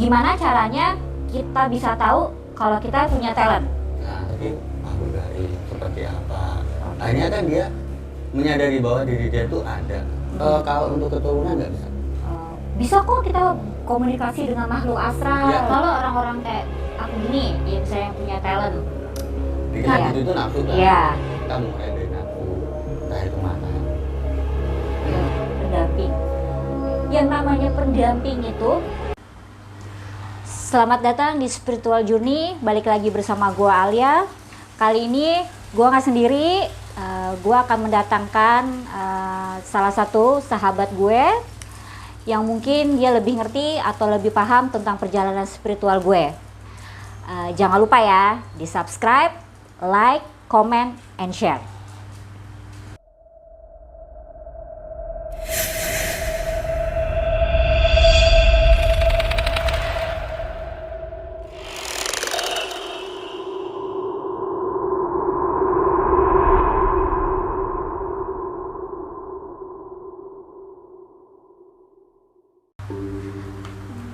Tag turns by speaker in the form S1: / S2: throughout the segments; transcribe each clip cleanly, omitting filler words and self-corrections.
S1: Gimana caranya kita bisa tahu kalau kita punya talent?
S2: Nah, tapi aku dari seperti apa? Akhirnya kan dia menyadari bahwa diri dia itu ada. Kalau untuk keturunan nggak bisa.
S1: Bisa kok kita komunikasi dengan makhluk astral.
S2: Ya.
S1: Kalau orang-orang kayak aku gini, ya misalnya yang punya talent.
S2: Di
S1: Iya.
S2: itu nafsu kan?
S1: Iya.
S2: Kita mulai dari nafsu, entah itu makan.
S1: Pendamping. Yang namanya pendamping itu. Selamat datang di Spiritual Journey. Balik lagi bersama gua Alia. Kali ini gua nggak sendiri. Gue akan mendatangkan salah satu sahabat gue yang mungkin dia lebih ngerti atau lebih paham tentang perjalanan spiritual gue. Jangan lupa ya, di subscribe, like, comment, and share.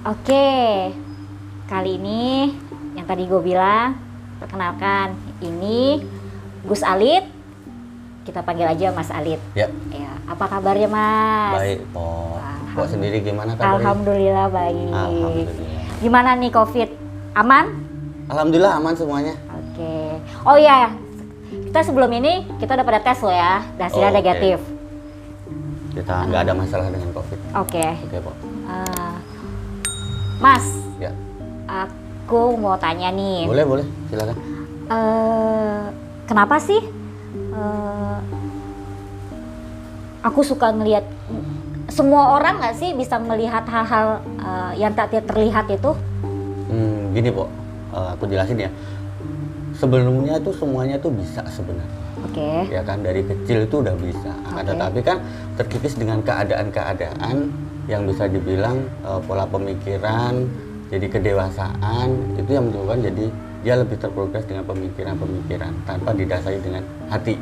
S1: Oke, kali ini yang tadi gue bilang, perkenalkan, ini Gus Alit. Kita panggil aja Mas Alit.
S2: Ya.
S1: Ya, apa kabarnya Mas?
S2: Baik, Pok sendiri gimana kabarnya?
S1: Alhamdulillah baik.
S2: Alhamdulillah.
S1: Gimana nih COVID? Aman?
S2: Alhamdulillah aman semuanya.
S1: Oke. Oh iya, kita sebelum ini kita udah pada tes lo ya, hasilnya
S2: Oke.
S1: negatif.
S2: Kita nggak ada masalah dengan COVID.
S1: Oke.
S2: Oke, Pok.
S1: Mas,
S2: Ya.
S1: aku mau tanya nih.
S2: Boleh, silakan.
S1: Kenapa sih aku suka ngelihat, semua orang nggak sih bisa melihat hal-hal yang tak terlihat itu?
S2: Gini, Pok. Aku jelasin ya. Sebelumnya tuh semuanya tuh bisa sebenarnya.
S1: Oke.
S2: Ya kan, dari kecil itu udah bisa. Akan
S1: Oke.
S2: tetapi kan terkikis dengan keadaan-keadaan yang bisa dibilang pola pemikiran, jadi kedewasaan itu yang menyebabkan jadi dia lebih terprogres dengan pemikiran-pemikiran tanpa didasari dengan hati.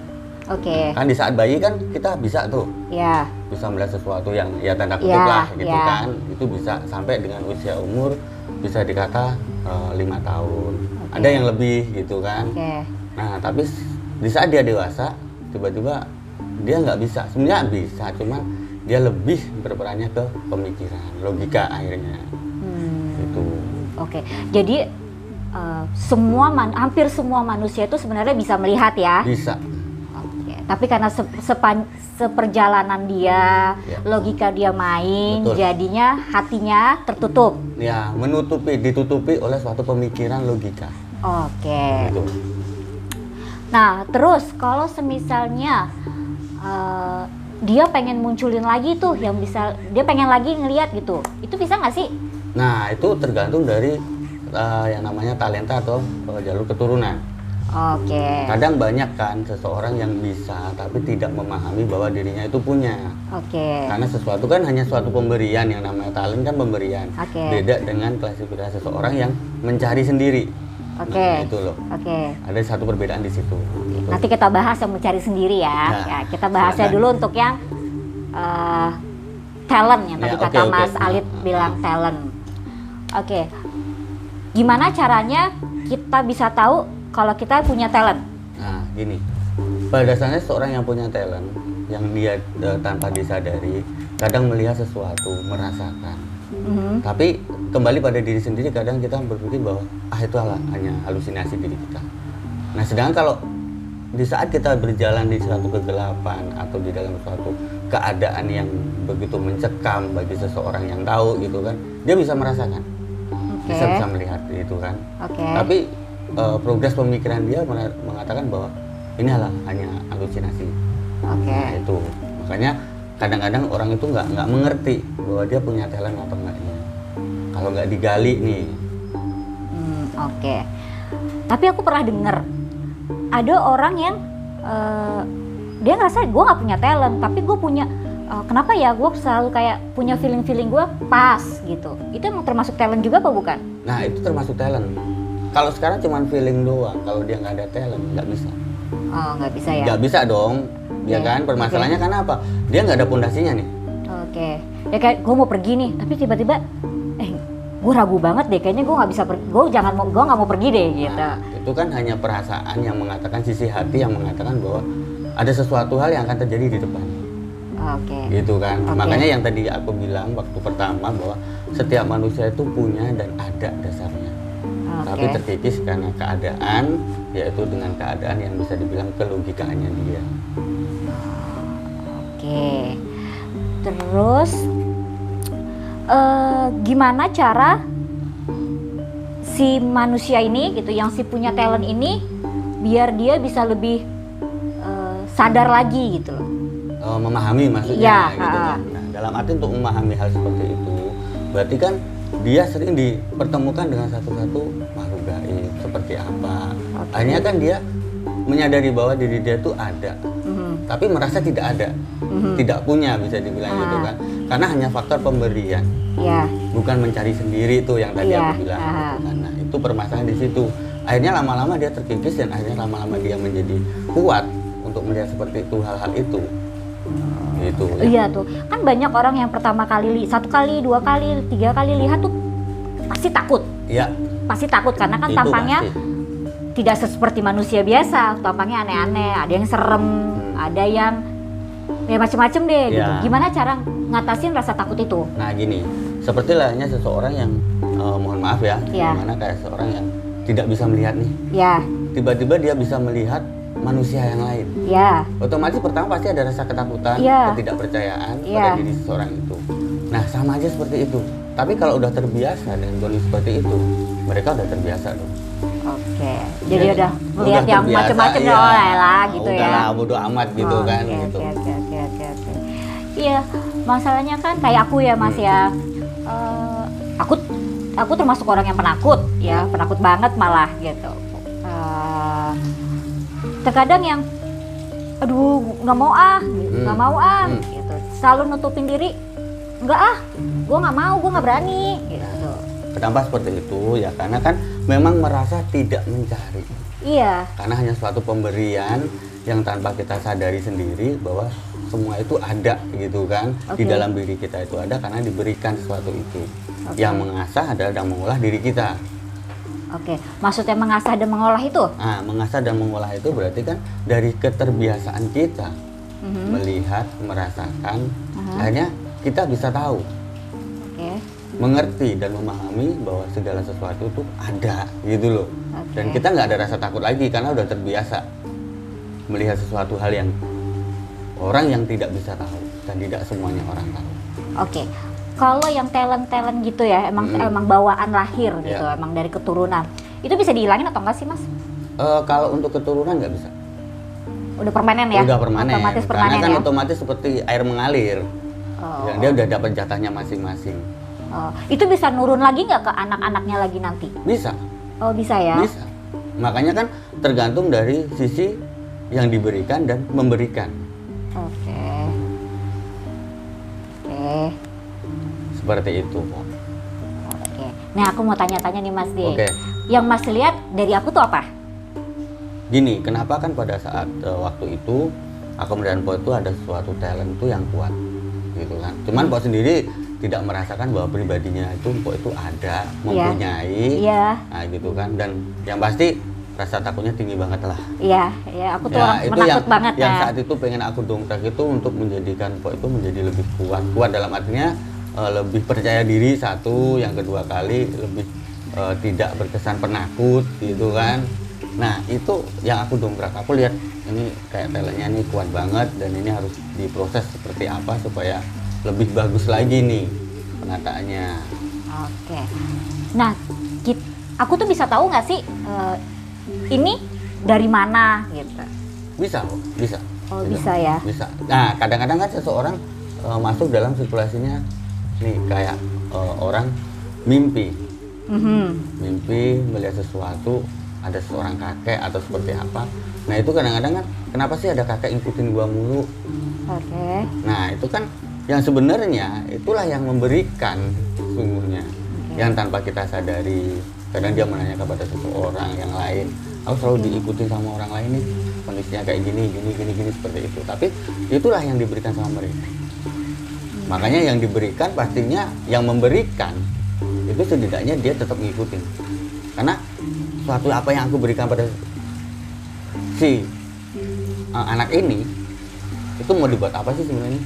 S1: Oke.
S2: Kan di saat bayi kan kita bisa tuh
S1: Ya.
S2: bisa melihat sesuatu yang ya tanda kutip
S1: Ya,
S2: lah gitu
S1: ya.
S2: kan, itu bisa sampai dengan usia umur bisa dikata 5 tahun.
S1: Oke.
S2: Ada yang lebih gitu kan.
S1: Oke.
S2: Nah, tapi di saat dia dewasa, tiba-tiba dia nggak bisa. Sebenarnya bisa, cuma dia lebih berperannya ke pemikiran, logika akhirnya. Itu.
S1: Oke. Jadi hampir semua manusia itu sebenarnya bisa melihat ya.
S2: Bisa.
S1: Oke. Tapi karena seperjalanan dia,
S2: Ya.
S1: logika dia main,
S2: Betul.
S1: jadinya hatinya tertutup.
S2: Ya, ditutupi oleh suatu pemikiran logika.
S1: Oke.
S2: Gitu.
S1: Nah, terus kalau semisalnya dia pengen munculin lagi tuh, yang bisa dia pengen lagi ngelihat gitu, itu bisa nggak sih?
S2: Nah, itu tergantung dari yang namanya talenta atau jalur keturunan.
S1: Oke.
S2: Kadang banyak kan seseorang yang bisa tapi tidak memahami bahwa dirinya itu punya.
S1: Oke.
S2: Karena sesuatu kan hanya suatu pemberian, yang namanya talent kan pemberian.
S1: Oke.
S2: Beda dengan klasifikasi seseorang yang mencari sendiri.
S1: Oke.
S2: Nah, itu loh.
S1: Oke.
S2: Ada satu perbedaan di situ. Gitu.
S1: Nanti kita bahas yang mencari sendiri ya.
S2: Nah,
S1: Ya, kita bahasnya
S2: silakan.
S1: dulu untuk yang talent yang tadi
S2: Ya,
S1: kata
S2: oke.
S1: Mas Alit bilang talent. Oke. Gimana caranya kita bisa tahu kalau kita punya talent?
S2: Nah, gini. Pada dasarnya seorang yang punya talent, yang dia tanpa disadari, kadang melihat sesuatu, merasakan. Tapi kembali pada diri sendiri, kadang kita berpikir bahwa itu hanya halusinasi diri kita. Nah, sedangkan kalau di saat kita berjalan di suatu kegelapan atau di dalam suatu keadaan yang begitu mencekam bagi seseorang yang tahu gitu kan, dia bisa merasakan,
S1: Oke.
S2: bisa melihat itu kan.
S1: Oke.
S2: Tapi progres pemikiran dia mengatakan bahwa ini hanya halusinasi.
S1: Oke.
S2: Nah, itu makanya kadang-kadang orang itu nggak mengerti bahwa dia punya talent atau enggaknya kalau nggak digali nih.
S1: Oke. Tapi aku pernah dengar ada orang yang dia ngerasa gue nggak punya talent, tapi gue punya. Kenapa ya gue selalu kayak punya feeling gue pas gitu. Itu emang termasuk talent juga apa bukan?
S2: Nah, itu termasuk talent. Kalau sekarang cuma feeling doang, kalau dia nggak ada talent nggak bisa.
S1: Oh, nggak bisa ya?
S2: Nggak bisa dong, ya
S1: Oke.
S2: kan? Permasalahannya karena apa? Dia nggak ada pondasinya nih.
S1: Oke. Ya kayak gue mau pergi nih, tapi tiba-tiba gue ragu banget deh, kayaknya gue nggak bisa pergi, gue nggak mau pergi deh gitu.
S2: Nah, itu kan hanya perasaan yang mengatakan, sisi hati yang mengatakan bahwa ada sesuatu hal yang akan terjadi di depan.
S1: Oke.
S2: Gitu kan.
S1: Oke.
S2: Makanya yang tadi aku bilang waktu pertama bahwa setiap manusia itu punya dan ada dasarnya.
S1: Oke.
S2: Tapi terkikis karena keadaan, yaitu dengan keadaan yang bisa dibilang kelogikaannya dia.
S1: Oke. Terus gimana cara si manusia ini gitu, yang si punya talent ini, biar dia bisa lebih sadar lagi gitu loh.
S2: Memahami maksudnya
S1: Ya,
S2: gitu kan. Nah, dalam arti untuk memahami hal seperti itu, berarti kan dia sering dipertemukan dengan satu-satu makhluk gaib seperti apa.
S1: Oke.
S2: Akhirnya kan dia menyadari bahwa diri dia itu ada, tapi merasa tidak ada, tidak punya, bisa dibilang gitu kan. Karena hanya faktor pemberian,
S1: Ya.
S2: bukan mencari sendiri itu yang tadi
S1: Iya,
S2: aku bilang. Gitu kan. Nah, itu permasalahan di situ. Akhirnya lama-lama dia terkikis dan akhirnya lama-lama dia menjadi kuat untuk melihat seperti itu, hal-hal itu. Gitu. Ya.
S1: Iya tuh, kan banyak orang yang pertama kali, 1 kali, 2 kali, 3 kali lihat tuh pasti takut.
S2: Ya,
S1: Pasti takut karena kan
S2: itu
S1: tampangnya
S2: pasti.
S1: tidak seperti manusia biasa, tampangnya aneh-aneh, ada yang serem, ada yang ya macem-macem deh gitu.
S2: Ya.
S1: Gimana cara ngatasin rasa takut itu?
S2: Nah gini, seperti layaknya seseorang yang, mohon maaf ya,
S1: Ya.
S2: gimana kayak seorang yang tidak bisa melihat nih,
S1: Ya,
S2: tiba-tiba dia bisa melihat manusia yang lain.
S1: ya,
S2: Otomatis pertama pasti ada rasa ketakutan,
S1: Ya.
S2: ketidakpercayaan
S1: Ya.
S2: pada diri seseorang itu. Nah sama aja seperti itu. Tapi kalau udah terbiasa dengan kondisi seperti itu, mereka udah terbiasa dong.
S1: oke. Jadi
S2: Ya,
S1: udah melihat yang
S2: terbiasa,
S1: macem-macem
S2: iya.
S1: lah gitu ya.
S2: Udahlah, bodo amat gitu
S1: Oh,
S2: kan.
S1: oke,
S2: Gitu.
S1: oke. Iya, masalahnya kan kayak aku ya Mas ya. Aku termasuk orang yang penakut ya, penakut banget malah gitu. Terkadang yang, aduh nggak mau gitu, nggak mau gitu. Selalu nutupin diri, nggak gue nggak mau, gue nggak berani gitu.
S2: Kenapa seperti itu? Ya karena kan memang merasa tidak mencari.
S1: Iya,
S2: Karena hanya suatu pemberian yang tanpa kita sadari sendiri bahwa semua itu ada gitu kan. Di
S1: Oke.
S2: dalam diri kita itu ada karena diberikan sesuatu itu.
S1: Oke.
S2: Yang mengasah adalah dan mengolah diri kita.
S1: oke. Maksudnya mengasah dan mengolah itu?
S2: Nah, mengasah dan mengolah itu berarti kan dari keterbiasaan kita melihat, merasakan, akhirnya kita bisa tahu,
S1: Oke.
S2: mengerti dan memahami bahwa segala sesuatu itu ada gitu loh.
S1: Oke.
S2: Dan kita nggak ada rasa takut lagi karena udah terbiasa melihat sesuatu hal yang orang yang tidak bisa tahu dan tidak semuanya orang tahu.
S1: Oke, kalau yang talent gitu ya, emang bawaan lahir gitu,
S2: Ya.
S1: emang dari keturunan, itu bisa dihilangin atau enggak sih Mas?
S2: Kalau untuk keturunan nggak bisa.
S1: Udah permanen ya?
S2: Udah permanen.
S1: Otomatis
S2: Karena
S1: permanen
S2: kan
S1: ya?
S2: otomatis seperti air mengalir.
S1: Oh.
S2: Ya, dia udah dapat jatahnya masing-masing.
S1: Oh. Itu bisa nurun lagi nggak ke anak-anaknya lagi nanti?
S2: Bisa,
S1: Oh bisa ya?
S2: bisa. Makanya kan tergantung dari sisi yang diberikan dan memberikan.
S1: Oke. Oke.
S2: Seperti itu.
S1: Oke. Nah aku mau tanya-tanya nih Mas D.
S2: Oke.
S1: Yang Mas lihat dari aku tuh apa?
S2: Gini, kenapa kan pada saat waktu itu aku dan Po itu ada suatu talent tuh yang kuat, gitu kan. Cuman Po sendiri tidak merasakan bahwa pribadinya itu Po itu ada, mempunyai,
S1: Iya.
S2: nah gitu kan. Dan yang pasti rasa takutnya tinggi banget lah.
S1: Iya. Aku tuh
S2: Ya,
S1: orang
S2: itu
S1: penakut banget
S2: yang
S1: ya.
S2: saat itu pengen aku dongkrak itu untuk menjadikan Po itu menjadi lebih kuat. Kuat dalam artinya lebih percaya diri satu, yang kedua kali lebih tidak berkesan penakut gitu kan. Nah itu yang aku dongkrak, aku lihat ini kayak talentnya ini kuat banget dan ini harus diproses seperti apa supaya lebih bagus lagi nih penataannya.
S1: Oke. Nah, aku tuh bisa tahu nggak sih ini dari mana gitu?
S2: Bisa kok, bisa.
S1: Oh, bisa ya?
S2: Bisa. Nah kadang-kadang kan seseorang masuk dalam situasinya nih kayak orang mimpi. Mimpi melihat sesuatu, ada seorang kakek atau seperti apa. Nah itu kadang-kadang kan kenapa sih ada kakek ngikutin gua mulu.
S1: Oke.
S2: Nah itu kan yang sebenarnya itulah yang memberikan sungguhnya, yang tanpa kita sadari. Kadang dia menanya kepada seseorang yang lain, aku selalu diikutin sama orang lain nih, kondisinya kayak gini seperti itu. Tapi itulah yang diberikan sama mereka. Makanya yang diberikan pastinya yang memberikan itu setidaknya dia tetap ngikutin. Karena suatu apa yang aku berikan pada si anak ini itu mau dibuat apa sih sebenarnya?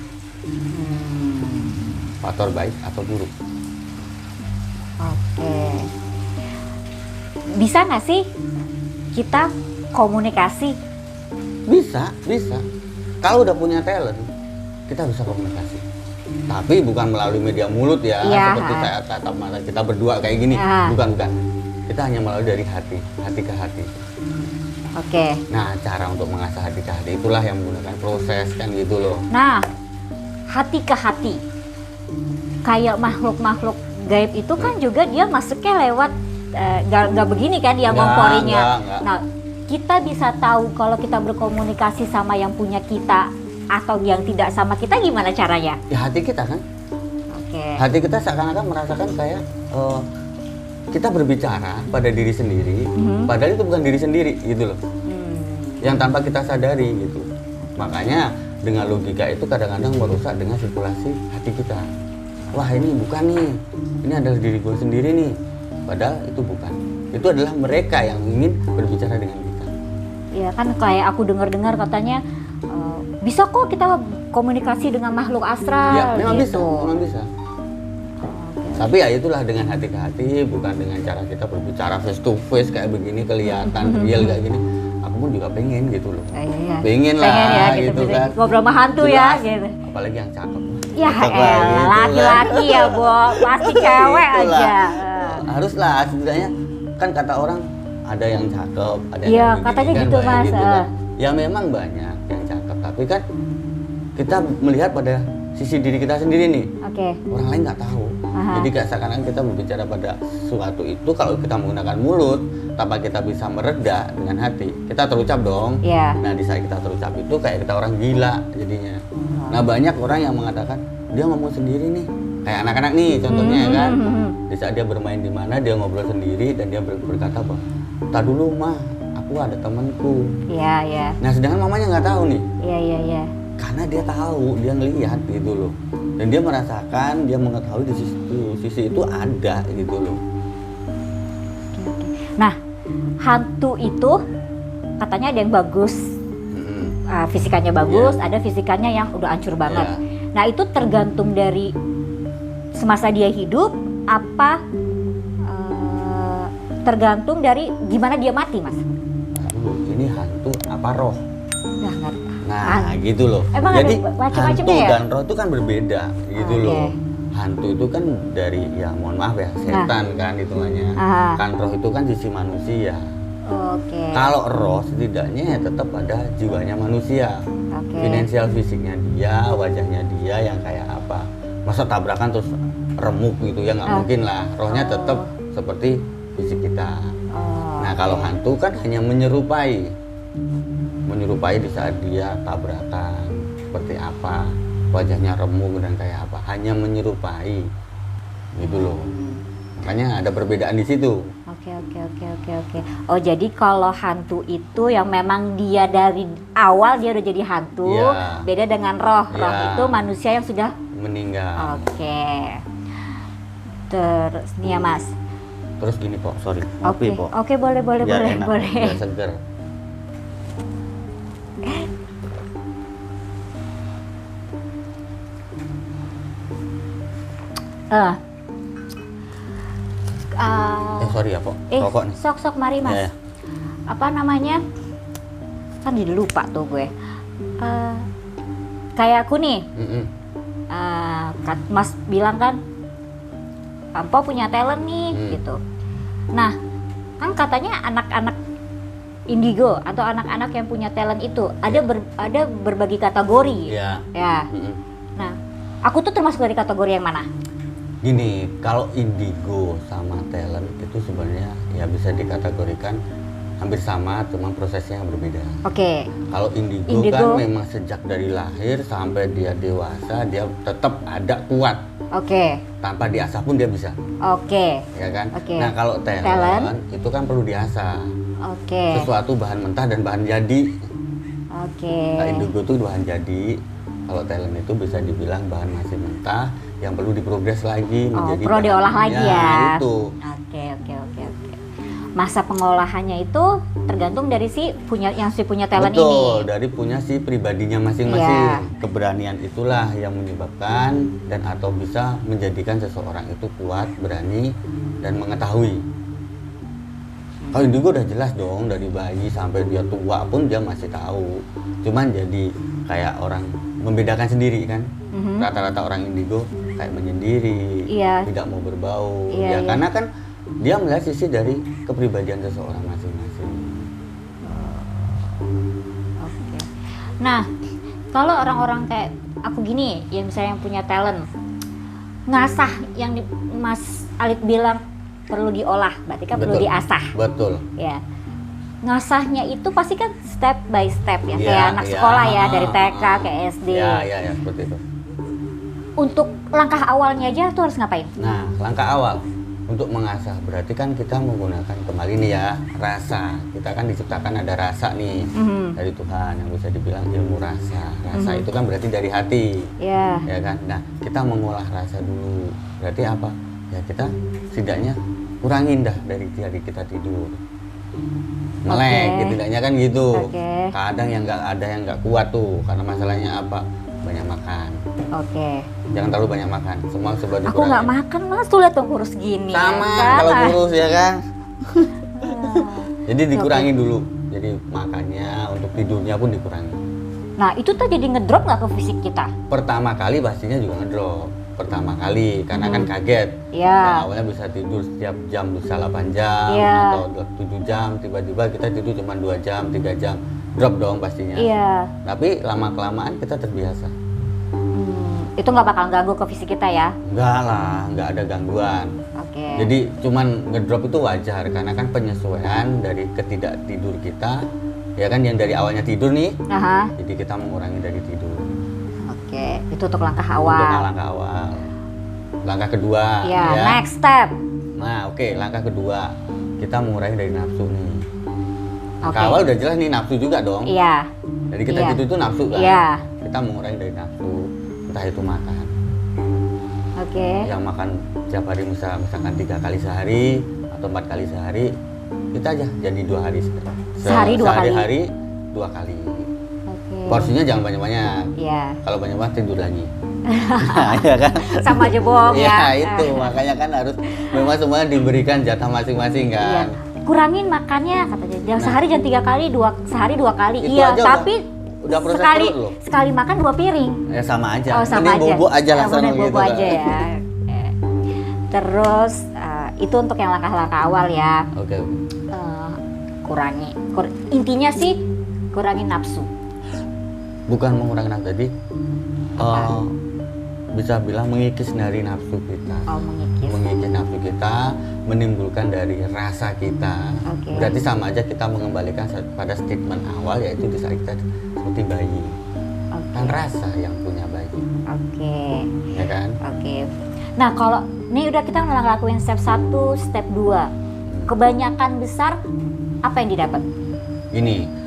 S2: Faktor baik atau buruk?
S1: Oke. Bisa nggak sih kita komunikasi?
S2: Bisa. Kalau udah punya talent, kita bisa komunikasi. Tapi bukan melalui media mulut ya,
S1: Ya.
S2: seperti saya tatap mata kita berdua kayak gini.
S1: Ya.
S2: Bukan. Kita hanya melalui dari hati ke hati.
S1: Oke.
S2: Nah, cara untuk mengasah hati ke hati itulah yang menggunakan proses kan gitu loh.
S1: Nah, hati ke hati. Kayak makhluk-makhluk gaib itu kan juga dia masuknya lewat nggak begini kan dia ngomporinya.
S2: Enggak.
S1: Nah, kita bisa tahu kalau kita berkomunikasi sama yang punya kita atau yang tidak sama kita gimana caranya?
S2: Ya hati kita kan.
S1: Oke.
S2: Hati kita seakan-akan merasakan kayak kita berbicara pada diri sendiri, padahal itu bukan diri sendiri gitu loh. Yang tanpa kita sadari gitu. Makanya dengan logika itu kadang-kadang merusak dengan sirkulasi hati kita. Wah ini bukan nih, ini adalah diri gue sendiri nih. Padahal itu bukan. Itu adalah mereka yang ingin berbicara dengan kita.
S1: Ya kan kayak aku dengar-dengar katanya bisa kok kita komunikasi dengan makhluk astral.
S2: Ya memang
S1: gitu.
S2: bisa. Tapi ya itulah dengan hati ke hati, bukan dengan cara kita berbicara face to face kayak begini kelihatan real kayak gini. Aku pun juga pengen gitu loh.
S1: Iya.
S2: Pengen lah
S1: ya,
S2: gitu
S1: bisa
S2: kan.
S1: Ngobrol sama hantu
S2: Jelas.
S1: ya gitu.
S2: Apalagi yang cakep.
S1: Ya
S2: Cakep lah, gitu kan.
S1: laki-laki ya, Bo. Pasti cewek
S2: Itulah.
S1: aja.
S2: Haruslah setidaknya kan kata orang ada yang cakep, ada
S1: Iya,
S2: yang begini,
S1: katanya
S2: kan,
S1: gitu,
S2: banyak
S1: Mas.
S2: gitu kan. Ya memang banyak yang cakep, tapi kan kita melihat pada sisi diri kita sendiri nih.
S1: Oke.
S2: Orang lain nggak tahu.
S1: Aha.
S2: Jadi kayak seakan-akan kita berbicara pada suatu itu kalau kita menggunakan mulut tanpa kita bisa mereda dengan hati, kita terucap dong.
S1: Iya.
S2: Nah di saat kita terucap itu kayak kita orang gila jadinya. Nah banyak orang yang mengatakan dia ngomong sendiri nih, kayak anak-anak nih contohnya ya kan. Di saat dia bermain di mana dia ngobrol sendiri dan dia berkata bahwa tak dulu mah aku ada temanku.
S1: Iya.
S2: Nah sedangkan mamanya nggak tahu nih.
S1: Iya.
S2: Karena dia tahu, dia ngelihat gitu loh. Dan dia merasakan, dia mengetahui di sisi itu ada gitu loh.
S1: Oke. Nah, hantu itu katanya ada yang bagus, fisikanya bagus, ada fisikanya yang udah hancur banget.
S2: Iya.
S1: Nah, itu tergantung dari semasa dia hidup apa tergantung dari gimana dia mati, Mas?
S2: Ini hantu apa roh?
S1: Nah, ngerti.
S2: Nah, gitu loh.
S1: Emang
S2: jadi
S1: ada macam-macamnya
S2: hantu
S1: ya?
S2: dan roh itu kan berbeda gitu
S1: Oke.
S2: loh. Hantu itu kan dari ya mohon maaf ya setan kan hitungannya.
S1: Aha.
S2: Kan roh itu kan sisi manusia.
S1: Oke.
S2: Kalau roh setidaknya ya tetap ada jiwanya manusia.
S1: Oke.
S2: Finansial fisiknya dia, wajahnya dia yang kayak apa. Masa tabrakan terus remuk gitu ya nggak mungkin lah. Rohnya tetap seperti fisik kita. Nah kalau hantu kan hanya menyerupai di saat dia tabrakan seperti apa, wajahnya remuk dan kayak apa, hanya menyerupai gitu loh. Makanya ada perbedaan di situ.
S1: Oke. Oh jadi kalau hantu itu yang memang dia dari awal dia udah jadi hantu,
S2: Iya.
S1: beda dengan roh. Roh
S2: Iya.
S1: itu manusia yang sudah.
S2: Meninggal.
S1: Oke. Terus nih ya Mas.
S2: Terus gini Pok, sorry, ngopi Pok.
S1: Oke boleh.
S2: Biar enak, biar seger. Sorry ya Pok, rokok nih.
S1: Sok mari Mas.
S2: Ya.
S1: Apa namanya? Kan jadi lupa tuh gue. Kayak aku nih. Mas bilang kan Ampo punya talent nih gitu. Nah kan katanya anak-anak indigo atau anak-anak yang punya talent itu ada berbagai kategori.
S2: Iya.
S1: Ya. Nah aku tuh termasuk dari kategori yang mana?
S2: Gini, kalau indigo sama talent itu sebenarnya ya bisa dikategorikan hampir sama, cuma prosesnya yang berbeda.
S1: Oke.
S2: Kalau indigo kan memang sejak dari lahir sampai dia dewasa dia tetap ada kuat.
S1: Oke.
S2: Tanpa diasah pun dia bisa.
S1: Oke.
S2: Ya kan?
S1: Oke.
S2: Nah kalau talent itu kan perlu diasah.
S1: Oke.
S2: Sesuatu bahan mentah dan bahan jadi.
S1: Oke.
S2: Nah, indigo itu bahan jadi. Kalau talent itu bisa dibilang bahan masih mentah yang perlu diprogres lagi menjadi
S1: perlu diolah lagi ya.
S2: Itu.
S1: Oke. Masa pengolahannya itu tergantung dari si punya talent ini.
S2: Betul, dari punya si pribadinya masing-masing. Keberanian itulah yang menyebabkan dan atau bisa menjadikan seseorang itu kuat, berani dan mengetahui. Kalau indigo udah jelas dong, dari bayi sampai dia tua pun dia masih tahu. Cuman jadi kayak orang membedakan sendiri kan. Rata-rata orang indigo kayak menyendiri, tidak mau berbau. Karena kan dia melihat sisi dari kepribadian seseorang masing-masing.
S1: Oke. Nah, kalau orang-orang kayak aku gini, yang misalnya yang punya talent, ngasah yang Mas Alit bilang perlu diolah, berarti kan perlu diasah.
S2: Betul.
S1: Ya. Ngasahnya itu pasti kan step by step ya, kayak anak sekolah ya, dari TK ke SD.
S2: Ya, seperti itu.
S1: Untuk langkah awalnya aja tuh harus ngapain?
S2: Nah, langkah awal untuk mengasah berarti kan kita menggunakan kembali nih ya rasa. Kita kan diciptakan ada rasa nih dari Tuhan yang bisa dibilang ilmu rasa. Rasa itu kan berarti dari hati, ya kan. Nah, kita mengolah rasa dulu. Berarti apa? Ya kita setidaknya kurangin dah dari kita tidur. Melek, setidaknya kan gitu. Kadang yang nggak kuat tuh karena masalahnya apa? Banyak makan. Jangan terlalu banyak makan. Semua coba dikurangin.
S1: Aku nggak makan Mas, tuh lihat tuh kurus gini.
S2: Sama kalau kurus ya kan. Jadi dikurangin dulu. Jadi makannya untuk tidurnya pun dikurangi.
S1: Nah itu tuh jadi ngedrop nggak ke fisik kita?
S2: Pertama kali pastinya juga ngedrop. Pertama kali karena kan kaget. Nah, awalnya bisa tidur setiap jam bisa 8 jam atau 7 jam. Tiba-tiba kita tidur cuma 2 jam, 3 jam. Drop dong pastinya. Tapi lama-kelamaan kita terbiasa.
S1: Itu nggak bakal ganggu ke fisik kita ya?
S2: Enggak lah, nggak ada gangguan. Jadi cuman ngedrop itu wajar karena kan penyesuaian dari ketidaktidur kita, ya kan, yang dari awalnya tidur nih. Jadi kita mengurangi dari tidur.
S1: Itu untuk langkah awal.
S2: Untuk langkah awal. Langkah kedua.
S1: Ya. Next step.
S2: Nah, langkah kedua kita mengurangi dari nafsu nih. Langkah awal udah jelas nih, nafsu juga dong. Jadi kita tidur itu nafsu kan. Kita mengurangi dari nafsu. Entah itu makan. Yang makan tiap hari misalkan 3 kali sehari atau 4 kali sehari, kita aja jadi 2 hari
S1: sehari 2 kali.
S2: Sehari 2 kali. Porsinya jangan banyak-banyak. Kalau banyak-banyak tidur lagi. Ya kan?
S1: Sama aja bohong ya.
S2: Itu makanya kan harus memang semuanya diberikan jatah masing-masing kan.
S1: Kurangin makannya katanya. Jangan sehari jangan 3 kali, sehari 2 kali. Tapi
S2: udah proses
S1: sekali makan 2 piring.
S2: Ya sama aja.
S1: Sama aja.
S2: Bobo aja langsung gitu.
S1: Bobo aja ya. Terus itu untuk yang langkah-langkah awal ya. Kurangi. Intinya sih kurangin nafsu.
S2: Bukan mengurangi nafsu, jadi bisa bilang mengikis dari nafsu kita. Mengikis nafsu kita, menimbulkan dari rasa kita. Berarti sama aja kita mengembalikan pada statement awal, yaitu di saat kita seperti bayi. Kan rasa yang punya bayi. Ya kan?
S1: Nah kalau ini udah kita ngelakuin step 1, step 2. Kebanyakan besar apa yang didapat?
S2: Ini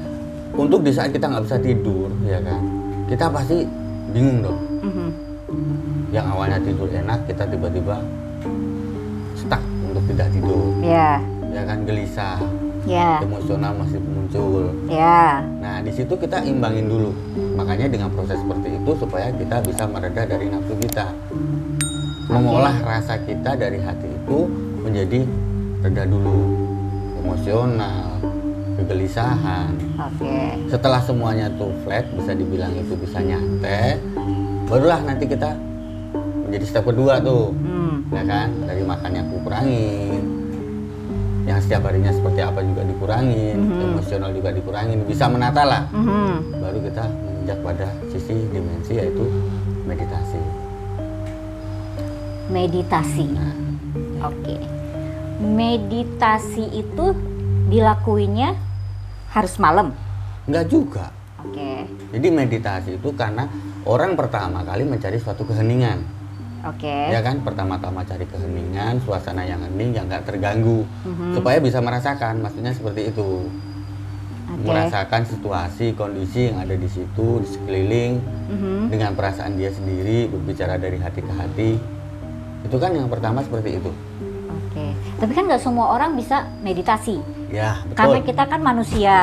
S2: untuk di saat kita nggak bisa tidur, ya kan, kita pasti bingung dong. Yang awalnya tidur enak, kita tiba-tiba stuck untuk tidak tidur. Ya kan, gelisah, emosional masih muncul. Nah di situ kita imbangin dulu. Makanya dengan proses seperti itu supaya kita bisa mereda dari nafsu kita, mengolah rasa kita dari hati itu menjadi reda dulu, emosional, kegelisahan. Setelah semuanya tuh flat, bisa dibilang itu bisa nyantai, barulah nanti kita menjadi step kedua tuh. Ya kan, dari makannya aku kurangin, yang setiap harinya seperti apa juga dikurangin, emosional juga dikurangin, bisa menata lah. Baru kita menginjak pada sisi dimensi, yaitu meditasi.
S1: Nah. Meditasi itu dilakuinnya harus malam?
S2: Enggak juga. Jadi meditasi itu karena orang pertama kali mencari suatu keheningan. Ya kan, pertama-tama cari keheningan, suasana yang hening, yang nggak terganggu, supaya bisa merasakan, maksudnya seperti itu. Merasakan situasi, kondisi yang ada di situ, di sekeliling, dengan perasaan dia sendiri, berbicara dari hati ke hati. Itu kan yang pertama seperti itu.
S1: Oke. Tapi kan nggak semua orang bisa meditasi.
S2: Ya, betul.
S1: Karena kita kan manusia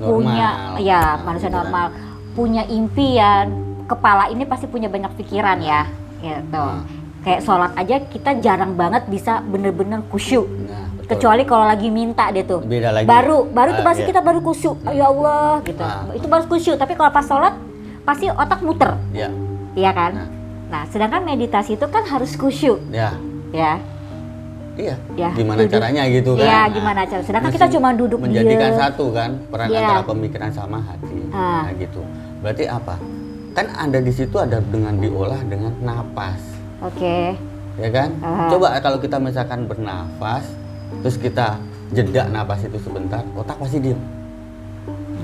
S2: Normal.
S1: manusia
S2: pikiran.
S1: normal, punya impian, kepala ini pasti punya banyak pikiran ya, gitu.
S2: Nah.
S1: Kayak sholat aja kita jarang banget bisa bener-bener khusyuk.
S2: Nah, betul.
S1: Kecuali kalau lagi minta deh tuh.
S2: Beda lagi.
S1: Baru tuh pasti
S2: iya.
S1: kita baru khusyuk. Ya Allah gitu.
S2: Nah.
S1: Itu baru khusyuk. Tapi kalau pas sholat pasti otak muter,
S2: Ya,
S1: iya kan?
S2: Nah.
S1: Nah, sedangkan meditasi itu kan harus khusyuk,
S2: ya.
S1: ya.
S2: Iya.
S1: Ya,
S2: Gimana
S1: duduk.
S2: caranya gitu kan?
S1: Iya,
S2: Nah,
S1: gimana cara? Sedangkan
S2: mesti
S1: kita cuma duduk
S2: menjadikan
S1: diem.
S2: satu kan peran
S1: Iya.
S2: antara pemikiran sama hati.
S1: Ah.
S2: Nah, gitu. Berarti apa? Kan ada di situ ada dengan diolah dengan napas.
S1: Oke.
S2: Ya kan?
S1: Ah.
S2: Coba kalau kita misalkan bernafas, terus kita jeda napas itu sebentar, otak pasti diem.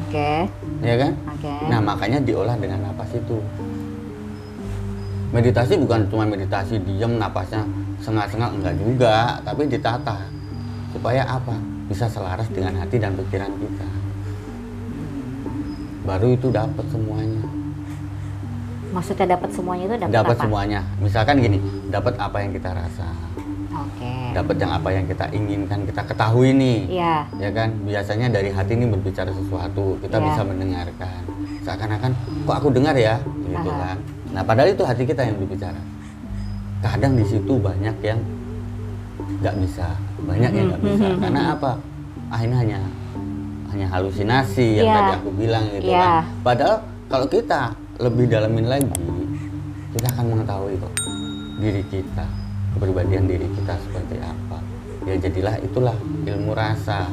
S1: Oke.
S2: Ya kan?
S1: Oke.
S2: Nah, makanya diolah dengan napas itu. Meditasi bukan cuma meditasi diem napasnya sengah-sengah, enggak juga, tapi ditata supaya apa? Bisa selaras dengan hati dan pikiran kita. Baru itu dapat semuanya.
S1: Maksudnya dapat semuanya itu dapat
S2: Dapat
S1: apa?
S2: semuanya. Misalkan gini, dapat apa yang kita rasa,
S1: Oke.
S2: dapat yang apa yang kita inginkan, kita ketahui nih.
S1: Iya.
S2: Ya kan, biasanya dari hati ini berbicara sesuatu, kita
S1: Iya.
S2: bisa mendengarkan. Seakan-akan, kok aku dengar ya, gitu
S1: Aha.
S2: kan. Nah, padahal itu hati kita yang berbicara. Kadang di situ banyak yang nggak bisa, banyak yang nggak bisa. Karena apa? Ini hanya halusinasi yang
S1: Iya.
S2: tadi aku bilang gitu
S1: Iya.
S2: kan. Padahal kalau kita lebih dalamin lagi, kita akan mengetahui kok diri kita, kepribadian diri kita seperti apa. Ya jadilah itulah ilmu rasa.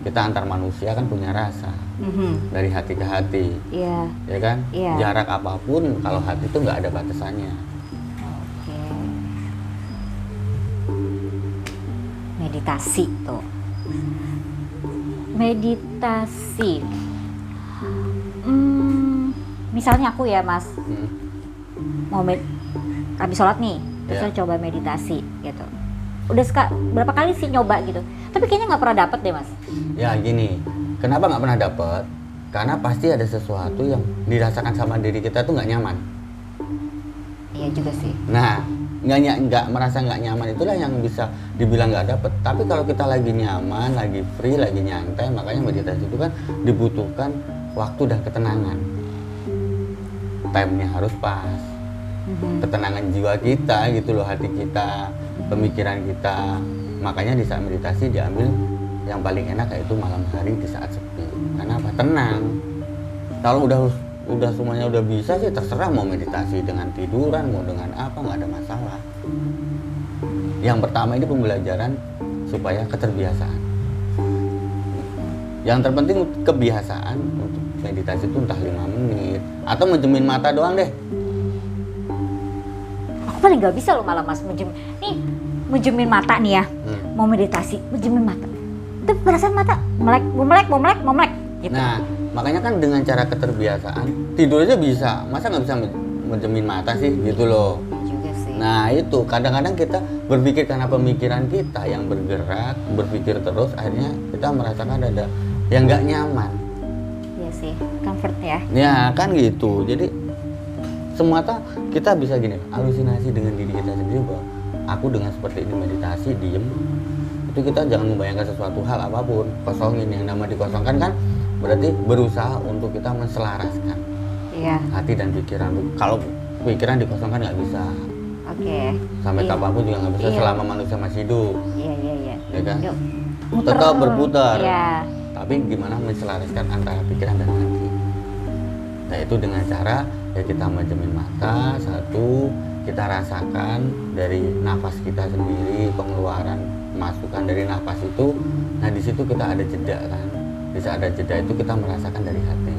S2: Kita antar manusia kan punya rasa
S1: Mhm.
S2: dari hati ke hati,
S1: Iya.
S2: ya kan?
S1: Iya.
S2: Jarak apapun kalau hati itu nggak ada batasannya.
S1: Oke. Meditasi tuh. Meditasi. Misalnya aku ya Mas,
S2: Hmm.
S1: mau habis sholat nih, terus
S2: Iya.
S1: saya coba meditasi gitu. Udah berapa kali sih nyoba gitu, tapi kayaknya nggak pernah dapet deh Mas.
S2: Ya gini, kenapa nggak pernah dapet? Karena pasti ada sesuatu yang dirasakan sama diri kita tuh nggak nyaman.
S1: Iya juga sih.
S2: Nah, nggak merasa nggak nyaman itulah yang bisa dibilang nggak dapet. Tapi kalau kita lagi nyaman, lagi free, lagi nyantai, makanya meditasi itu kan dibutuhkan waktu dan ketenangan. Time-nya harus pas. Ketenangan jiwa kita gitu loh, hati kita, pemikiran kita. Makanya di saat meditasi diambil yang paling enak yaitu malam hari di saat sepi. Karena apa? Tenang. Kalau udah semuanya udah bisa sih terserah mau meditasi dengan tiduran, mau dengan apa, nggak ada masalah. Yang pertama ini pembelajaran supaya keterbiasaan. Yang terpenting kebiasaan untuk meditasi itu entah 5 menit atau menjemin mata doang deh.
S1: Aku paling nggak bisa loh malah Mas menjemin mata nih ya, mau meditasi, menjemin mata. Itu perasaan mata melek gitu.
S2: Nah, makanya kan dengan cara keterbiasaan tidur aja bisa, masa nggak bisa menjemin mata sih gitu loh.
S1: Juga sih.
S2: Nah itu kadang-kadang kita berpikir karena pemikiran kita yang bergerak, berpikir terus, akhirnya kita merasakan ada yang nggak nyaman.
S1: Iya sih, comfort ya.
S2: Ya kan gitu. Jadi semua kita bisa gini, halusinasi dengan diri kita sendiri bahwa aku dengan seperti ini meditasi, diem, itu kita jangan membayangkan sesuatu hal apapun, kosongin. Yang nama dikosongkan kan berarti berusaha untuk kita menselaraskan
S1: Iya.
S2: hati dan pikiran. Kalau pikiran dikosongkan nggak bisa,
S1: Oke.
S2: sampai
S1: Iya.
S2: kapanpun juga nggak bisa
S1: Iya.
S2: selama manusia masih hidup.
S1: Iya.
S2: Ya kan?
S1: Yuk,
S2: Tetap berputar.
S1: Iya.
S2: Tapi gimana menselaraskan antara pikiran dan hati? Nah itu dengan cara ya kita menjemin mata, satu kita rasakan dari nafas kita sendiri, pengeluaran masukan dari nafas itu. Nah di situ kita ada jeda kan. Di saat ada jeda itu kita merasakan dari hati.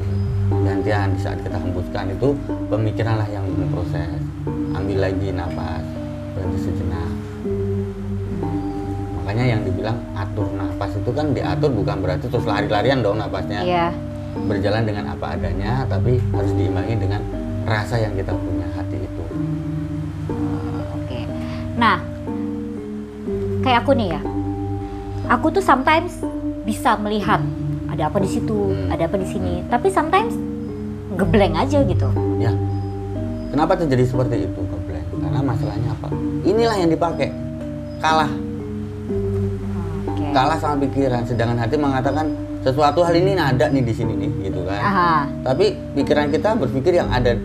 S2: Gantian di saat kita hembuskan itu pemikiranlah yang memproses. Ambil lagi nafas, berhenti sejenak. Makanya yang dibilang atur nafas itu kan diatur bukan berarti terus lari-larian dong nafasnya.
S1: Iya.
S2: Berjalan dengan apa adanya, tapi harus diimbangi dengan rasa yang kita punya, hati itu.
S1: Oke. Nah, kayak aku nih ya. Aku tuh sometimes bisa melihat ada apa di situ, ada apa di sini. Tapi sometimes ngeblank aja gitu.
S2: Ya, kenapa terjadi seperti itu, ngeblank? Karena masalahnya apa? Inilah yang dipakai. Kalah.
S1: Oke.
S2: Kalah sama pikiran, sedangkan hati mengatakan sesuatu hal ini ada nih di sini nih, gitu kan.
S1: Aha.
S2: Tapi pikiran kita berpikir yang ada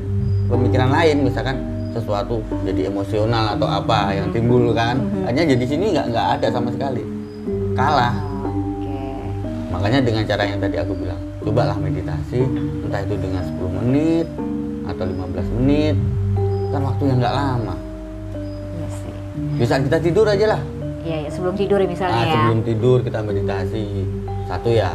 S2: pemikiran lain, misalkan sesuatu jadi emosional atau apa yang timbul kan. Hanya jadi sini nggak ada sama sekali. Kalah.
S1: Oke.
S2: Makanya dengan cara yang tadi aku bilang, cobalah meditasi, entah itu dengan 10 menit atau 15 menit, kan waktu yang nggak lama.
S1: Iya sih.
S2: Bisa kita tidur aja lah.
S1: Iya, ya, sebelum tidur ya misalnya
S2: Nah,
S1: ya.
S2: sebelum tidur kita meditasi. Satu ya,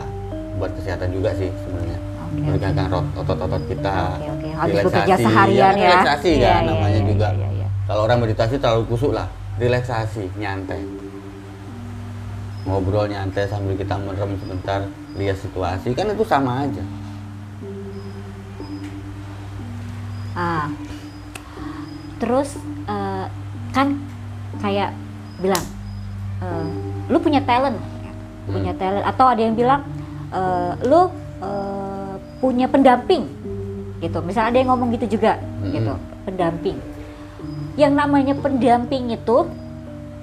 S2: buat kesehatan juga sih sebenarnya.
S1: Oke,
S2: Meregangkan otot-otot kita.
S1: Oke. Habis bekerja
S2: Relaksasi.
S1: seharian ya.
S2: Relaksasi
S1: Iya,
S2: kan
S1: iya,
S2: namanya
S1: iya,
S2: juga.
S1: iya, iya.
S2: Kalau orang meditasi terlalu kusuk lah. Relaksasi, nyantai. Ngobrol nyantai sambil kita merem sebentar, lihat situasi, kan itu sama aja.
S1: Terus kan kayak bilang lu punya talent, atau ada yang bilang lu punya pendamping, gitu. Misalnya ada yang ngomong gitu juga, gitu, pendamping. Yang namanya pendamping itu,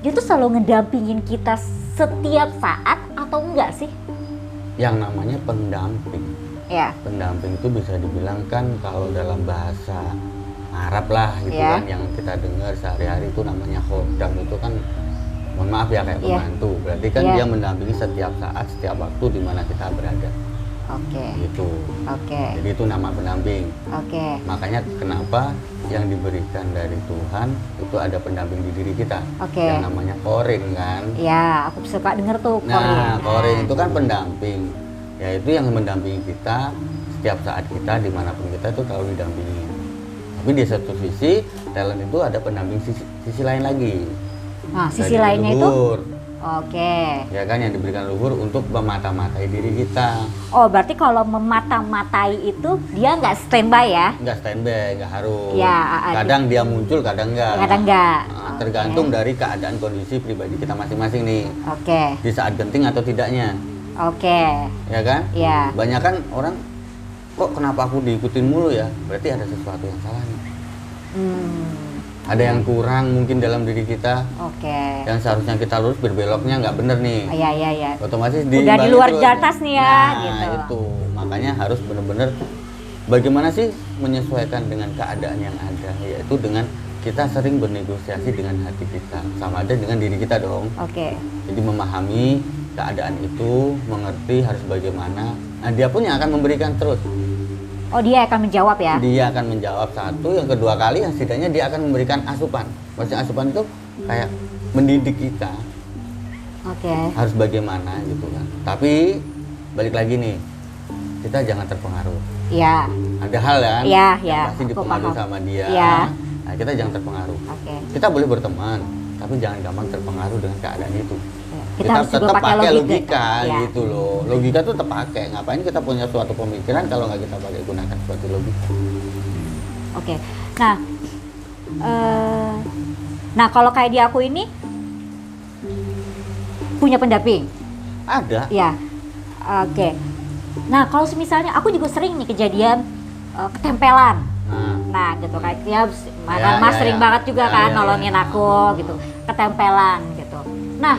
S1: dia tuh selalu ngedampingin kita setiap saat atau enggak sih?
S2: Yang namanya pendamping.
S1: Ya.
S2: Pendamping itu bisa dibilang kan kalau dalam bahasa Arab lah gitu
S1: Ya.
S2: kan yang kita dengar sehari-hari itu namanya khodam, itu kan mohon maaf ya kayak
S1: Ya.
S2: pembantu. Berarti kan
S1: Ya.
S2: dia mendampingi setiap saat, setiap waktu di mana kita berada.
S1: Oke.
S2: Gitu.
S1: Oke.
S2: Jadi itu nama pendamping.
S1: Oke.
S2: Makanya kenapa yang diberikan dari Tuhan itu ada pendamping di diri kita.
S1: Oke.
S2: Yang namanya korin kan.
S1: Ya, aku suka denger tuh
S2: Nah,
S1: korin.
S2: korin itu kan pendamping. Yaitu yang mendampingi kita setiap saat kita dimanapun kita itu selalu didampingi. Tapi di satu sisi talent itu ada pendamping sisi lain lagi.
S1: Nah, sisi
S2: Dari
S1: lainnya itu?
S2: leluhur,
S1: Oke.
S2: ya kan yang diberikan leluhur untuk memata-matai diri kita.
S1: Oh, berarti kalau memata-matai itu dia nggak standby ya?
S2: Nggak standby, nggak harus.
S1: Ya,
S2: Kadang dia muncul, kadang enggak.
S1: Kadang nggak.
S2: Nah, tergantung dari keadaan kondisi pribadi kita masing-masing nih.
S1: Oke.
S2: Di saat genting atau tidaknya,
S1: Oke.
S2: ya kan?
S1: Ya.
S2: Banyak kan orang, kok kenapa aku diikutin mulu ya? Berarti ada sesuatu yang salah nih. Ada yang kurang mungkin dalam diri kita.
S1: Oke.
S2: Yang seharusnya kita lurus berbeloknya nggak bener nih.
S1: Iya.
S2: Otomatis
S1: Udah di
S2: dibalik
S1: luar
S2: terus.
S1: batas nih ya,
S2: Nah,
S1: gitu.
S2: itu makanya harus bener-bener bagaimana sih menyesuaikan dengan keadaan yang ada, yaitu dengan kita sering bernegosiasi dengan hati kita, sama aja dengan diri kita dong.
S1: Oke.
S2: Jadi memahami keadaan itu, mengerti harus bagaimana. Nah, dia pun yang akan memberikan terus.
S1: Oh, dia akan menjawab ya?
S2: Dia akan menjawab satu, yang kedua kali yang setidaknya dia akan memberikan asupan. Maksudnya asupan itu kayak mendidik kita
S1: Oke.
S2: harus bagaimana gitu kan. Tapi balik lagi nih, kita jangan terpengaruh.
S1: Iya.
S2: Ada hal kan
S1: Iya,
S2: yang
S1: iya,
S2: pasti
S1: aku
S2: dipengaruhi
S1: paham.
S2: sama dia.
S1: Iya.
S2: Nah, kita jangan terpengaruh.
S1: Oke.
S2: Kita boleh berteman, tapi jangan gampang terpengaruh dengan keadaan itu.
S1: Kita harus juga
S2: tetap
S1: pakai
S2: pakai
S1: logika.
S2: logika
S1: Iya.
S2: gitu loh. Logika tuh tetap pakai. Ngapain kita punya suatu pemikiran kalau nggak kita pakai gunakan suatu logika?
S1: Oke. Nah, nah kalau kayak di aku ini punya pendamping.
S2: Ada.
S1: Ya. Oke. Nah, kalau misalnya aku juga sering nih kejadian ketempelan.
S2: Nah,
S1: Nah, gitu kayak ya,
S2: Ya,
S1: Mas
S2: ya,
S1: sering
S2: ya.
S1: banget juga
S2: Ya,
S1: kan
S2: ya,
S1: nolongin
S2: ya.
S1: aku gitu. Ketempelan gitu. Nah,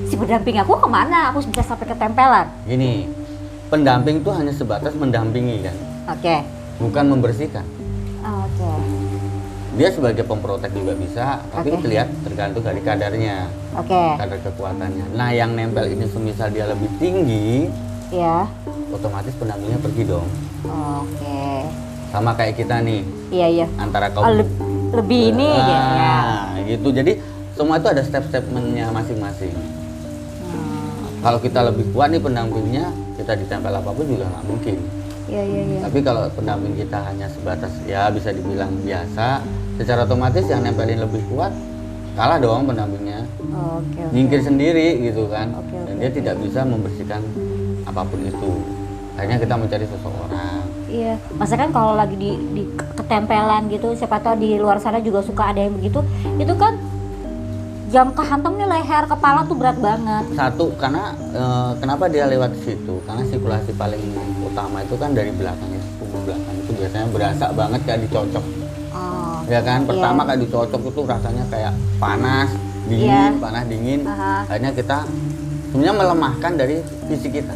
S1: si pendamping aku kemana? Aku bisa sampai ketempelan.
S2: gini, pendamping tuh hanya sebatas mendampingi kan,
S1: Oke.
S2: bukan membersihkan.
S1: Oke.
S2: Dia sebagai pemprotek juga bisa, tapi
S1: Oke.
S2: terlihat tergantung dari kadarnya,
S1: Oke.
S2: kadar kekuatannya. Nah, yang nempel ini semisal dia lebih tinggi,
S1: Ya.
S2: otomatis pendampingnya pergi dong.
S1: Oke.
S2: Sama kayak kita nih,
S1: Iya.
S2: antara
S1: Oh,
S2: kaum
S1: lebih ini ya.
S2: Nah, gitu. Jadi semua itu ada step-stepnya masing-masing. Kalau kita lebih kuat nih pendampingnya, kita ditempel apapun juga nggak mungkin.
S1: Iya.
S2: Tapi kalau pendamping kita hanya sebatas ya bisa dibilang biasa, secara otomatis yang nempelin lebih kuat kalah dong pendampingnya.
S1: Oke.
S2: Nyingkir sendiri gitu kan.
S1: Oke,
S2: Dan
S1: oke,
S2: dia
S1: oke.
S2: tidak bisa membersihkan apapun itu. Akhirnya kita mencari seseorang.
S1: Iya, masa kan kalau lagi di ketempelan gitu, siapa tahu di luar sana juga suka ada yang begitu. Itu kan jam kehantam nih leher, kepala tuh berat banget.
S2: Satu, karena kenapa dia lewat situ? Karena sirkulasi paling utama itu kan dari belakang ya, punggung belakang itu biasanya berasa banget kayak dicocok. Ya kan, pertama kayak dicocok itu rasanya kayak panas, dingin, panas, dingin. Akhirnya kita sebenarnya melemahkan dari fisik kita.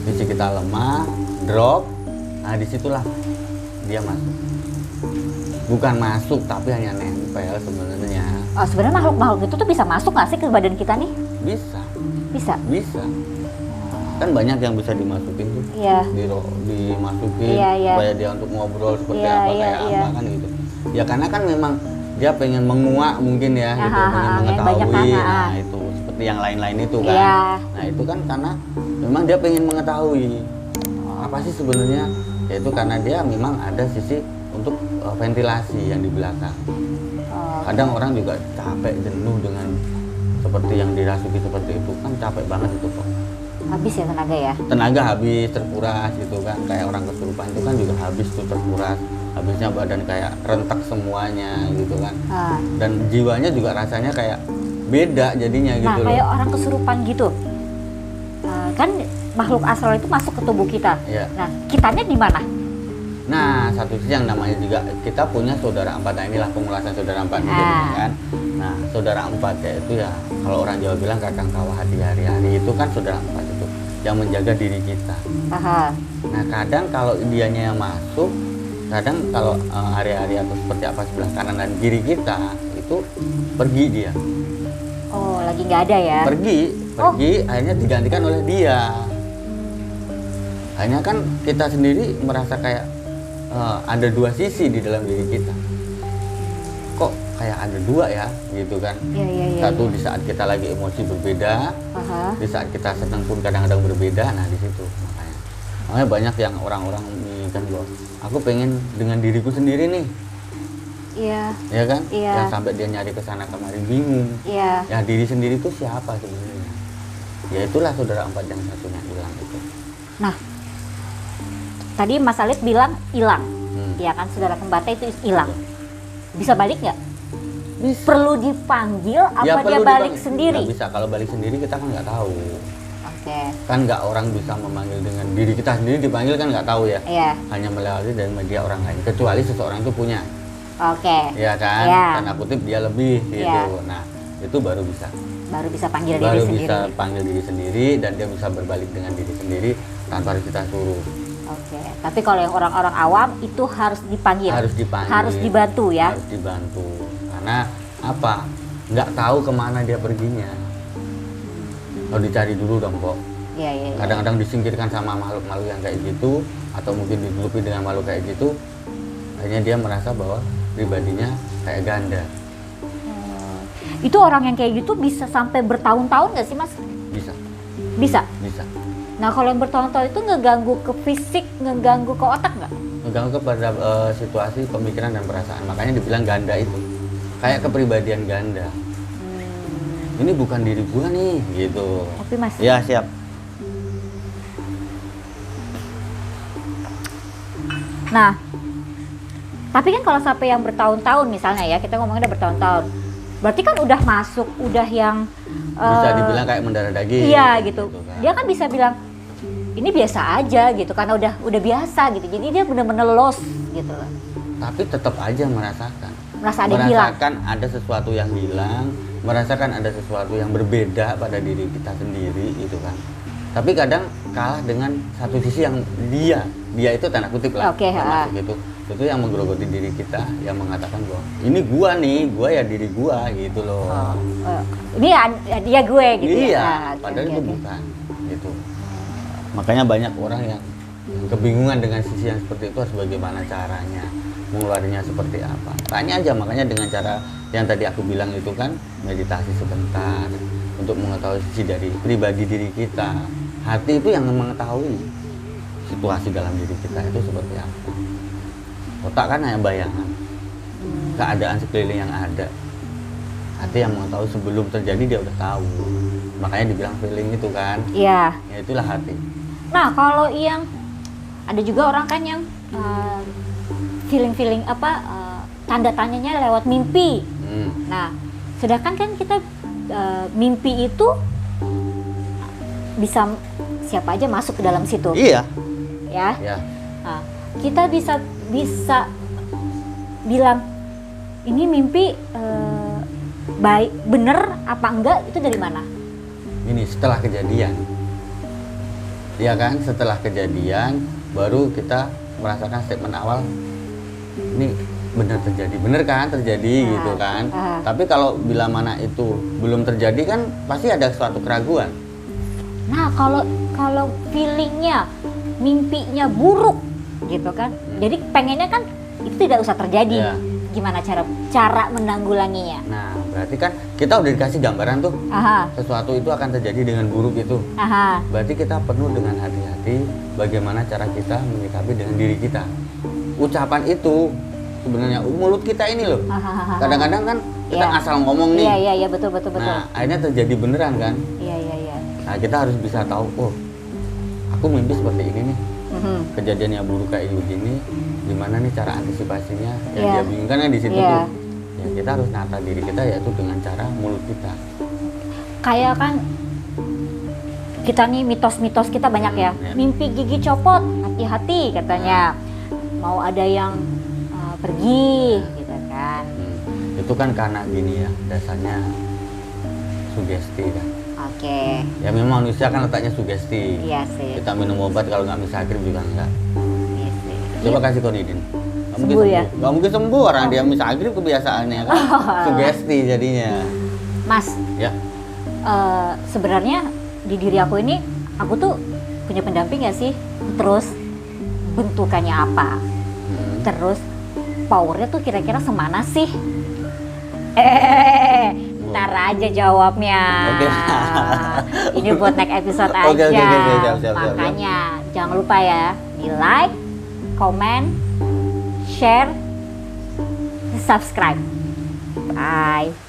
S2: Fisik kita lemah, drop. Nah disitulah dia masuk. Bukan masuk tapi hanya nempel sebenarnya.
S1: Oh, sebenarnya makhluk-makhluk itu tuh bisa masuk nggak sih ke badan kita nih?
S2: Bisa.
S1: Bisa.
S2: Bisa. Kan banyak yang bisa dimasukin tuh.
S1: Iya.
S2: Dimasukin
S1: Iya.
S2: supaya dia untuk ngobrol seperti
S1: Iya,
S2: apa
S1: iya,
S2: kayak
S1: iya.
S2: apa kan gitu. Ya karena kan memang dia pengen menguak mungkin ya gitu, pengen mengetahui. Nah itu seperti yang lain-lain itu kan.
S1: Iya.
S2: Nah itu kan karena memang dia pengen mengetahui apa sih sebenarnya. Yaitu karena dia memang ada sisi untuk ventilasi yang di belakang. Kadang orang juga capek, jenuh dengan seperti yang dirasuki seperti itu kan capek banget itu kok.
S1: Habis ya tenaga ya?
S2: Tenaga habis, terkuras gitu kan. Kayak orang kesurupan itu kan juga habis tuh terkuras. Habisnya badan kayak rentak semuanya gitu kan. Dan jiwanya juga rasanya kayak beda jadinya gitu loh.
S1: Nah kayak orang kesurupan gitu. Kan makhluk astral itu masuk ke tubuh kita.
S2: Iya.
S1: Nah kitanya di mana?
S2: Nah, satu sisi yang namanya juga kita punya saudara empat. Nah, inilah pengulasan saudara empat gitu kan. Nah, saudara empat yaitu ya kalau orang Jawa bilang kadang kawah hati hari-hari itu kan saudara empat itu yang menjaga diri kita. Nah, kadang kalau dianya yang masuk, kadang kalau hari-hari atau seperti apa sebelah kanan dan kiri kita itu pergi dia.
S1: Oh, lagi nggak ada ya?
S2: Pergi, akhirnya digantikan oleh dia. Hanya kan kita sendiri merasa kayak ada dua sisi di dalam diri kita. Kok kayak ada dua ya, gitu kan? Satu di saat kita lagi emosi berbeda, di saat kita senang pun kadang-kadang berbeda. Nah di situ makanya banyak yang orang-orang menginginkan bahwa aku pengen dengan diriku sendiri nih.
S1: Iya.
S2: Ya kan?
S1: Iya.
S2: Yang sampai dia nyari ke sana kemari bingung.
S1: Iya.
S2: Ya diri sendiri itu siapa sebenarnya? Ya itulah saudara empat yang satunya hilang itu.
S1: Nah, tadi Mas Alif bilang hilang, ya kan saudara kembarnya itu hilang. Bisa balik nggak?
S2: Bisa.
S1: Perlu dipanggil apa
S2: Ya,
S1: dia balik sendiri?
S2: Nggak bisa, kalau balik sendiri kita kan nggak tahu.
S1: Oke.
S2: Kan nggak orang bisa memanggil dengan diri kita sendiri dipanggil kan nggak tahu ya.
S1: Iya.
S2: Hanya melalui dari media orang lain. Kecuali seseorang itu punya.
S1: Oke.
S2: Ya kan?
S1: Iya.
S2: Tanda kutip dia lebih gitu.
S1: Iya.
S2: Nah itu baru bisa.
S1: Baru bisa panggil
S2: Baru
S1: diri sendiri.
S2: bisa panggil diri sendiri dan dia bisa berbalik dengan diri sendiri tanpa harus kita suruh.
S1: Oke. Tapi kalau yang orang-orang awam itu harus dipanggil.
S2: Harus dipanggil.
S1: Harus dibantu ya.
S2: Harus dibantu. Karena apa? Nggak tahu kemana dia perginya. Kalau dicari dulu dong kok.
S1: Iya, iya. Iya.
S2: Kadang-kadang disingkirkan sama makhluk-makhluk yang kayak gitu, atau mungkin ditutupi dengan makhluk kayak gitu, akhirnya dia merasa bahwa pribadinya kayak ganda.
S1: Itu orang yang kayak gitu bisa sampai bertahun-tahun nggak sih Mas?
S2: Bisa.
S1: Bisa.
S2: Bisa.
S1: Nah kalau yang bertahun-tahun itu ngeganggu ke fisik, ngeganggu ke otak nggak?
S2: Mengganggu kepada situasi pemikiran dan perasaan. Makanya dibilang ganda itu kayak kepribadian ganda. Ini bukan diri gua nih, gitu.
S1: Tapi Mas.
S2: Ya siap.
S1: Nah, tapi kan kalau sampai yang bertahun-tahun misalnya ya, kita ngomongnya udah bertahun-tahun, berarti kan udah masuk, udah yang
S2: Bisa dibilang kayak mendarah daging.
S1: iya gitu.
S2: Kan.
S1: Dia kan bisa bilang ini biasa aja gitu, karena udah biasa gitu. Jadi dia bener-bener lost gitu loh.
S2: Tapi tetap aja merasakan.
S1: Merasa ada yang hilang.
S2: Merasakan ada sesuatu yang hilang, merasakan ada sesuatu yang berbeda pada diri kita sendiri gitu kan. Tapi kadang kalah dengan satu sisi yang dia itu tanda kutip lah.
S1: Oke,
S2: termasuk itu yang menggerogoti diri kita, yang mengatakan bahwa ini gua nih, gua ya diri gua gitu loh.
S1: Ini dia gue gitu
S2: iya,
S1: ya.
S2: padahal itu bukan gitu. Makanya banyak orang yang kebingungan dengan sisi yang seperti itu, harus bagaimana caranya, mengeluarinya seperti apa. Tanya aja, makanya dengan cara yang tadi aku bilang itu kan, meditasi sebentar untuk mengetahui sisi dari pribadi diri kita. Hati itu yang mengetahui situasi dalam diri kita itu seperti apa. Otak kan hanya bayangan, keadaan sekeliling yang ada. Hati yang mengetahui sebelum terjadi dia udah tahu. Makanya dibilang feeling itu kan.
S1: Iya.
S2: Ya itulah hati.
S1: Nah kalau yang ada juga orang kan yang feeling apa tanda tanyanya lewat mimpi. Nah sedangkan kan kita mimpi itu bisa siapa aja masuk ke dalam situ.
S2: Iya.
S1: Ya.
S2: Ya.
S1: Nah, kita bisa bilang ini mimpi baik bener apa enggak itu dari mana?
S2: Ini setelah kejadian, ya kan? Setelah kejadian baru kita merasakan statement awal ini benar terjadi, bener kan terjadi gitu kan. Tapi kalau bila mana itu belum terjadi kan pasti ada suatu keraguan.
S1: Nah kalau feelingnya mimpinya buruk gitu kan, jadi pengennya kan itu tidak usah terjadi.
S2: Ya.
S1: Gimana cara menanggulanginya?
S2: Nah berarti kan kita udah dikasih gambaran tuh, sesuatu itu akan terjadi dengan buruk itu. Berarti kita penuh dengan hati-hati bagaimana cara kita menyikapi dengan diri kita. Ucapan itu sebenarnya mulut kita ini loh. Kadang-kadang kan kita asal ngomong nih.
S1: Iya betul.
S2: Nah akhirnya terjadi beneran kan.
S1: Iya.
S2: Nah kita harus bisa tahu, oh aku mimpi seperti ini nih. Kejadian yang buruk kayak begini, gimana nih cara antisipasinya? Yang dia bingungkan kan di situ tuh. Ya kita harus nata diri kita yaitu dengan cara mulut kita.
S1: Kayak kan kita nih mitos-mitos kita banyak ya. Mimpi gigi copot, hati-hati katanya. Mau ada yang pergi gitu kan.
S2: Itu kan karena gini ya, dasarnya sugesti kan.
S1: Oke.
S2: Ya memang manusia kan letaknya sugesti.
S1: Iya sih.
S2: Kita minum obat kalau nggak bisa akhir juga enggak.
S1: Iya sih.
S2: Coba kasih konidin. Nggak mungkin
S1: Sembuh ya?
S2: Nggak mungkin sembuh orang dia bisa akhir kebiasaannya kan. Sugesti jadinya.
S1: Mas.
S2: Ya.
S1: Sebenarnya di diri aku ini aku tuh punya pendamping ya sih. Terus bentukannya apa? Terus powernya tuh kira-kira semana sih? Ntar aja jawabnya.
S2: Oke.
S1: Ini buat next episode aja.
S2: Oke, siap.
S1: Makanya jangan lupa ya di like, comment, share, subscribe. Bye.